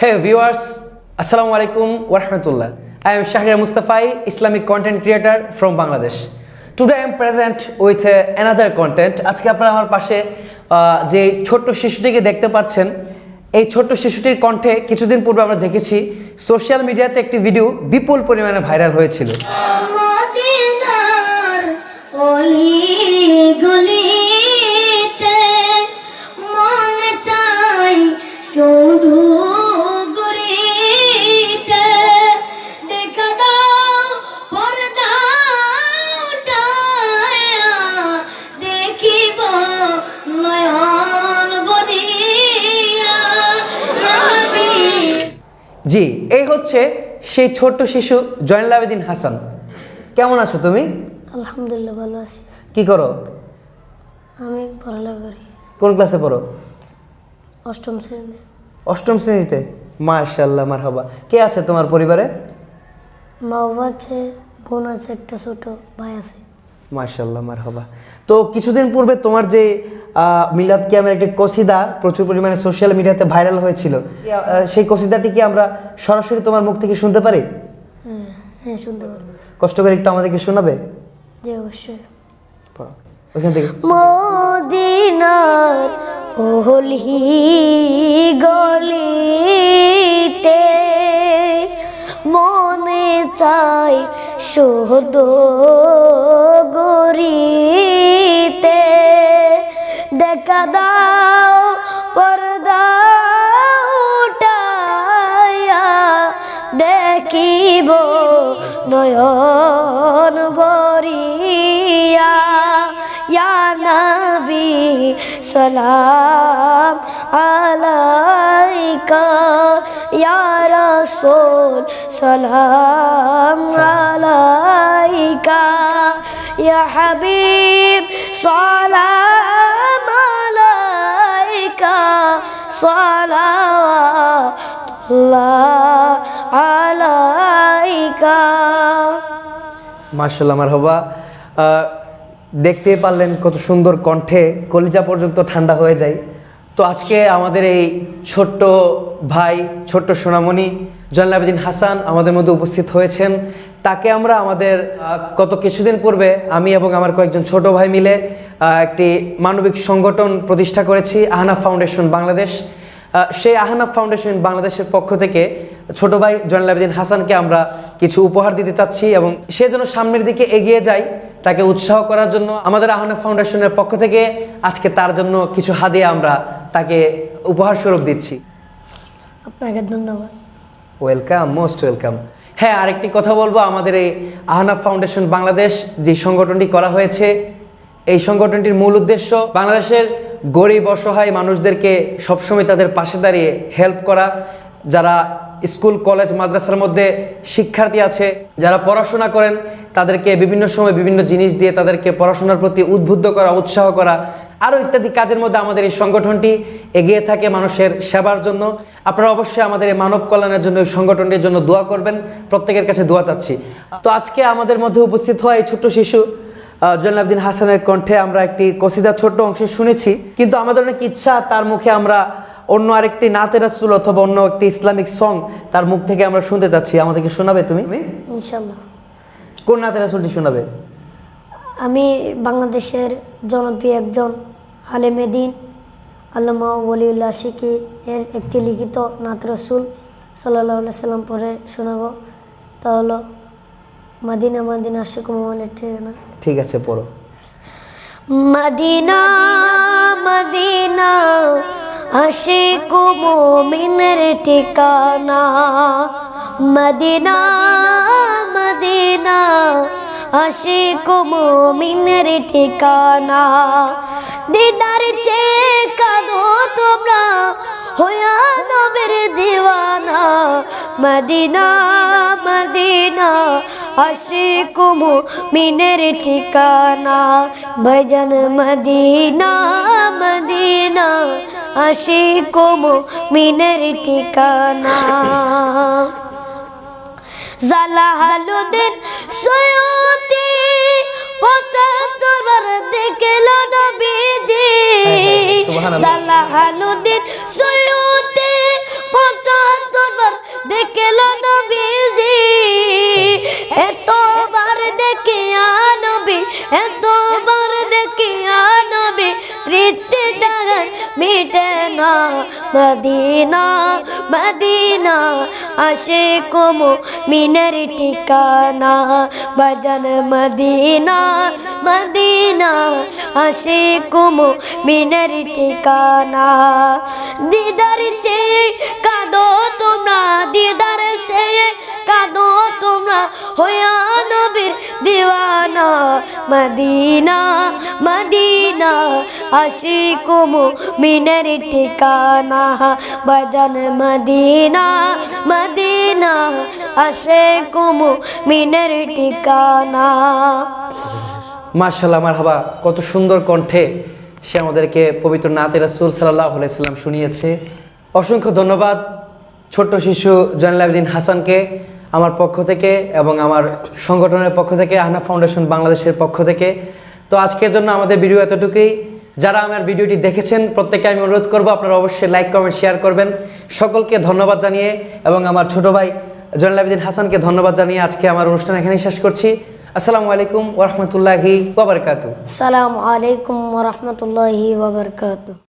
Hey viewers, Assalamu alaikum wa rahmatullah. I am Shahriar Mustafai, Islamic content creator from Bangladesh. Today I am present with another content. আজকে আপনারা আমার পাশে যে ছোট্ট শিশুটিকে দেখতে পাচ্ছেন, এই ছোট্ট শিশুটির কণ্ঠে কিছুদিন পূর্বে আমরা দেখেছি সোশ্যাল মিডিয়াতে একটি ভিডিও বিপুল পরিমাণে ভাইরাল হয়েছিল। জি, এই হচ্ছে সেই ছোট্ট শিশু জয়নুল আবেদিন হাসান। কেমন আছো তুমি? আলহামদুলিল্লাহ ভালো আছি। কি করো? আমি পড়ালেখা করি। কোন ক্লাসে পড়ো? অষ্টম শ্রেণীতে। অষ্টম শ্রেণীতে? মাশাআল্লাহ, মারহাবা। কে আছে তোমার পরিবারে? মা বাবা আছে, বোন আছে, একটা ছোট ভাই আছে। মাশাআল্লাহ, মারহাবা। তো কিছুদিন পূর্বে তোমার যে মিলাদ কিয়ামের একটি কসিদা প্রচুর পরিমাণে সোশ্যাল মিডিয়াতে ভাইরাল হয়েছিল, সেই কসিদাটি কি আমরা সরাসরি তোমার মুখ থেকে শুনতে পারি? হ্যাঁ, শুনতে পারবো। কষ্ট করে একটু আমাদেরকে শোনাবে? জি, অবশ্যই। ওখান থেকে। মদিনার ওহলি গলিতে মনে চাই শুধু গরিতে, দেখা দাও পর্দা উঠাইয়া দেখিব নয়ন ভরিয়া, ইয়া নবী সালাম আলাইকা, ইয়া রাসূল সালাম আলাইকা, ইয়া হাবিব সালাম আলাইকা, সালাওয়াতুল্লাহ আলাইকা। মাশাআল্লাহ, মারহাবা। দেখতে পারলেন কত সুন্দর কণ্ঠে, কলিজা পর্যন্ত ঠান্ডা হয়ে যায়। তো আজকে আমাদের এই ছোট্ট ভাই, ছোট্ট সোনামণি জয়নুল আবেদিন হাসান আমাদের মধ্যে উপস্থিত হয়েছেন। তাকে আমরা আমাদের গত কিছুদিন পূর্বে আমি এবং আমার কয়েকজন ছোট ভাই মিলে একটি মানবিক সংগঠন প্রতিষ্ঠা করেছি, আহনাফ ফাউন্ডেশন বাংলাদেশ। সেই আহনাফ ফাউন্ডেশন বাংলাদেশের পক্ষ থেকে ছোট ভাই জয়নুল আবেদিন হাসানকে আমরা কিছু উপহার দিতে চাচ্ছি এবং সে যেন সামনের দিকে এগিয়ে যায়, তাকে উৎসাহ করার জন্য আমাদের আহনাফ ফাউন্ডেশনের পক্ষ থেকে আজকে তার জন্য কিছু হাদিয়া আমরা তাকে উপহার স্বরূপ দিচ্ছি। আপনাকে ধন্যবাদ। Welcome, most welcome. হ্যাঁ, আরেকটি কথা বলবো, আমাদের এই আহনাফ ফাউন্ডেশন বাংলাদেশ যে সংগঠনটি করা হয়েছে, এই সংগঠনটির মূল উদ্দেশ্য বাংলাদেশের গরিব অসহায় মানুষদেরকে সবসময় তাদের পাশে দাঁড়িয়ে হেল্প করা। যারা স্কুল কলেজ মাদ্রাসার মধ্যে শিক্ষার্থী আছে, যারা পড়াশোনা করেন, তাদেরকে বিভিন্ন সময় বিভিন্ন জিনিস দিয়ে তাদেরকে পড়াশোনার প্রতি উদ্বুদ্ধ করা, উৎসাহ করা, আরও ইত্যাদি কাজের মধ্যে আমাদের এই সংগঠনটি এগিয়ে থাকে মানুষের সেবার জন্য। আপনারা অবশ্যই আমাদের এই মানব কল্যাণের জন্য, এই সংগঠনটির জন্য দোয়া করবেন। প্রত্যেকের কাছে দোয়া চাচ্ছি। তো আজকে আমাদের মধ্যে উপস্থিত হওয়া এই ছোট্ট শিশু জয়নুল আবেদিন হাসানের কণ্ঠে আমরা একটি কসিদার ছোট্ট অংশ শুনেছি, কিন্তু আমাদের অনেক ইচ্ছা তার মুখে আমরা অন্য আরেকটি নাতে রাসূল অথবা অন্য একটি ইসলামিক সং তার মুখ থেকে আমরা শুনতে চাচ্ছি। আমাদেরকে শোনাবে তুমি? ইনশাআল্লাহ। কোন নাতে রাসূলটি শোনাবে? আমি বাংলাদেশের জনপ্রিয় একজন আলেমে দ্বীন আল্লামা ওয়ালিউল্লাহ আশিকি এর একটি লিখিত নাত রাসূল সাল্লাল্লাহু আলাইহি সাল্লাম পড়ে শোনাবো। তা হলো মদিনা মদিনা আশিক মোহাম্মদের ঠিকানা। ঠিক আছে, পড়ো। মদিনা মদিনা আশিক মুমিনের ঠিকানা, মদিনা মদিনা আশিক মুমিনের ঠিকানা, দিদার চেয়ে কাঁদো তোমরা হইয়া নবীর দিওয়ানা, মদিনা মদিনা আশিক মুমিনের ঠিকানা, ভাইজান মদিনা মদিনা আশিক মুমিনের ঠিকানা। জালালুদ্দিন সৈয়দী ৭৫ বার দেখল নবীজি, জালালুদ্দিন সৈয়দী ৭৫ এতবার দেখে নবী, এতবার দেখে নবী, তৃপ্তি তাহার মিটে না। মদিনা মদিনা আশিক মুমিনের ঠিকানা, বাজান মদিনা মদিনা আশিক মুমিনের ঠিকানা। দিদার চেয়ে কাঁদো তোমরা, দিদার চেয়ে কাঁদো তোমরা, হইয়া নবীর দিওয়ানা। মদিনা মদিনা আশিক মুমিনের ঠিকানা, বাজান মদিনা মদিনা আশিক মুমিনের ঠিকানা। মাশাআল্লাহ, মারহাবা, কত সুন্দর কণ্ঠে সে আমাদেরকে পবিত্র নাতে রাসূল সাল্লাল্লাহু আলাইহি সাল্লাম শুনিয়েছে। অসংখ্য ধন্যবাদ ছোট্ট শিশু জয়নুল আবেদিন হাসানকে আমার পক্ষ থেকে এবং আমার সংগঠনের পক্ষ থেকে, আহনাফ ফাউন্ডেশন বাংলাদেশের পক্ষ থেকে। তো আজকের জন্য আমাদের ভিডিও এতটুকুই। যারা আমার ভিডিওটি দেখেছেন প্রত্যেককে আমি অনুরোধ করব আপনারা অবশ্যই লাইক কমেন্ট শেয়ার করবেন। সকলকে ধন্যবাদ জানিয়ে এবং আমার ছোট ভাই জয়নুল আবেদিন হাসানকে ধন্যবাদ জানিয়ে আজকে আমার অনুষ্ঠান এখানেই শেষ করছি। আসসালামু আলাইকুম ওয়া রাহমাতুল্লাহি ওয়া বারাকাতুহু। আসসালামু আলাইকুম ওয়া রাহমাতুল্লাহি ওয়া বারাকাতুহু।